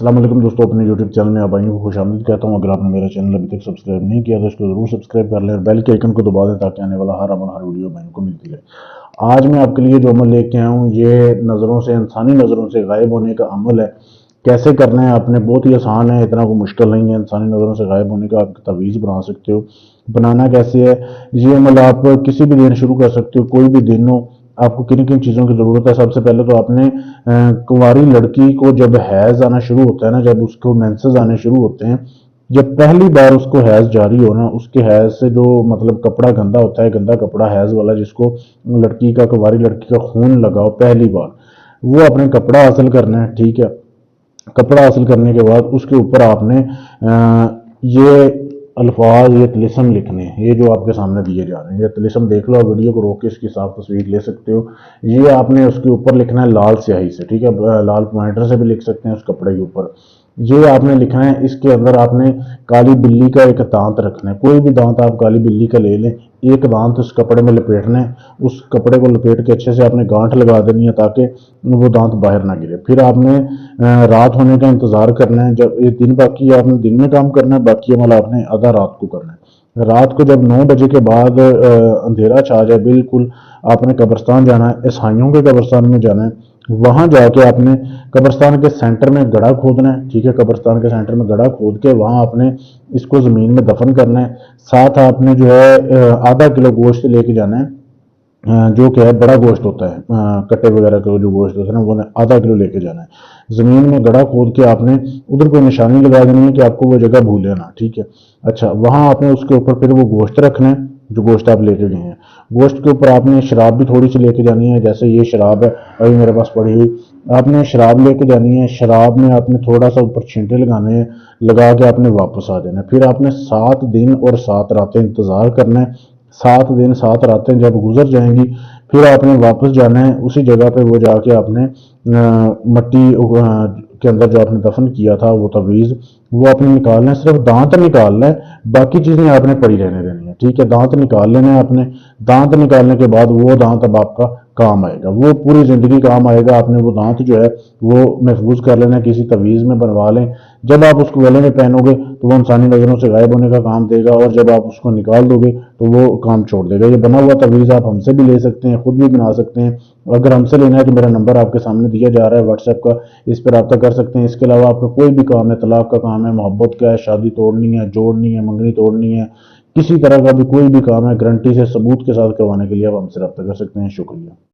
السلام علیکم دوستوں، اپنے یوٹیوب چینل میں آپ کو خوش آمدید کہتا ہوں۔ اگر آپ نے میرا چینل ابھی تک سبسکرائب نہیں کیا تو اس کو ضرور سبسکرائب کر لیں اور بیل کے آئیکن کو دبا دیں تاکہ آنے والا ہر ویڈیو کو ملتی رہے۔ آج میں آپ کے لیے جو عمل لے کے آیا ہوں یہ انسانی نظروں سے غائب ہونے کا عمل ہے۔ کیسے کرنا ہے آپ نے؟ بہت ہی آسان ہے، اتنا کوئی مشکل نہیں ہے۔ انسانی نظروں سے غائب ہونے کا آپ تعویذ بنا سکتے ہو۔ بنانا کیسے ہے؟ یہ عمل آپ کسی بھی دن شروع کر سکتے ہو، کوئی بھی دن ہو۔ آپ کو کن کن چیزوں کی ضرورت ہے؟ سب سے پہلے تو آپ نے کنواری لڑکی کو جب حیض آنا شروع ہوتا ہے نا، جب اس کو مینسز آنے شروع ہوتے ہیں، جب پہلی بار اس کو حیض جاری ہونا، اس کے حیض سے جو کپڑا گندا ہوتا ہے، گندا کپڑا حیض والا، جس کو کنواری لڑکی کا خون لگا ہو پہلی بار، وہ اپنے کپڑا حاصل کرنا ہے، ٹھیک ہے۔ کپڑا حاصل کرنے کے بعد اس کے اوپر آپ نے یہ الفاظ، یہ طلسم لکھنے ہیں، یہ جو آپ کے سامنے دیے جا رہے ہیں۔ یہ طلسم دیکھ لو، ویڈیو کو روک کے اس کی صاف تصویر لے سکتے ہو۔ یہ آپ نے اس کے اوپر لکھنا ہے لال سیاہی سے، ٹھیک ہے، لال پوائنٹر سے بھی لکھ سکتے ہیں اس کپڑے کے اوپر۔ یہ آپ نے لکھنا ہے۔ اس کے اندر آپ نے کالی بلی کا ایک دانت رکھنا ہے، کوئی بھی دانت آپ کالی بلی کا لے لیں، ایک دانت اس کپڑے میں لپیٹنا ہے۔ اس کپڑے کو لپیٹ کے اچھے سے آپ نے گانٹھ لگا دینی ہے تاکہ وہ دانت باہر نہ گرے۔ پھر آپ نے رات ہونے کا انتظار کرنا ہے۔ جب یہ دن باقی، آپ نے دن میں کام کرنا ہے، باقی عمل آپ نے آدھا رات کو کرنا ہے۔ رات کو جب 9 بجے کے بعد اندھیرا چھا جائے بالکل، آپ نے قبرستان جانا ہے، عیسائیوں کے قبرستان میں جانا ہے۔ وہاں جا کے آپ نے قبرستان کے سینٹر میں گڑھا کھودنا ہے، ٹھیک ہے، قبرستان کے سینٹر میں گڑھا کھود کے وہاں آپ نے اس کو زمین میں دفن کرنا ہے۔ ساتھ آپ نے جو ہے آدھا کلو گوشت لے کے جانا ہے، جو کہ ہے بڑا گوشت ہوتا ہے، کٹے وغیرہ کا جو گوشت ہوتا ہے نا، وہ آدھا کلو لے کے جانا ہے۔ زمین میں گڑھا کھود کے آپ نے ادھر کوئی نشانی لگا دینی ہے کہ آپ کو وہ جگہ بھولے نا، ٹھیک ہے۔ اچھا، وہاں آپ نے اس کے اوپر پھر وہ گوشت رکھنا ہے جو گوشت آپ لے کے گئے ہیں۔ گوشت کے اوپر آپ نے شراب بھی تھوڑی سی لے کے جانی ہے، جیسے یہ شراب ہے ابھی میرے پاس پڑی ہوئی، آپ نے شراب لے کے جانی ہے۔ شراب میں آپ نے تھوڑا سا اوپر چھینٹے لگانے ہیں، لگا کے آپ نے واپس آ جانا ہے۔ پھر آپ نے 7 دن اور 7 راتیں انتظار کرنا ہے۔ 7 دن 7 راتیں جب گزر جائیں گی، پھر آپ نے واپس جانا ہے اسی جگہ پہ، وہ جا کے آپ نے مٹی کے اندر جو آپ نے دفن کیا تھا وہ تعویذ، وہ آپ نے نکالنا ہے۔ صرف دانت نکالنا ہے، باقی چیزیں آپ نے پڑی رہنے دینی ہے، ٹھیک ہے۔ دانت نکال لینا ہے آپ نے۔ دانت نکالنے کے بعد وہ دانت اب آپ کا کام آئے گا، وہ پوری زندگی کام آئے گا۔ آپ نے وہ دانت جو ہے وہ محفوظ کر لینا ہے، کسی تعویذ میں بنوا لیں۔ جب آپ اس کو گلے میں پہنو گے تو وہ انسانی نظروں سے غائب ہونے کا کام دے گا، اور جب آپ اس کو نکال دو گے تو وہ کام چھوڑ دے گا۔ یہ بنا ہوا تعویذ آپ ہم سے بھی لے سکتے ہیں، خود بھی بنا سکتے ہیں۔ اگر ہم سے لینا ہے تو میرا نمبر آپ کے سامنے دیا جا رہا ہے واٹس ایپ کا، اس پہ رابطہ کر سکتے ہیں۔ اس کے علاوہ آپ کا کوئی بھی کام ہے، طلاق کا کام ہے، محبت کا ہے، شادی توڑنی ہے، جوڑنی ہے، منگنی توڑنی ہے، کسی طرح کا بھی کوئی بھی کام ہے، گارنٹی سے ثبوت کے ساتھ کروانے کے لیے آپ ہم سے رابطہ کر سکتے ہیں۔ شکریہ۔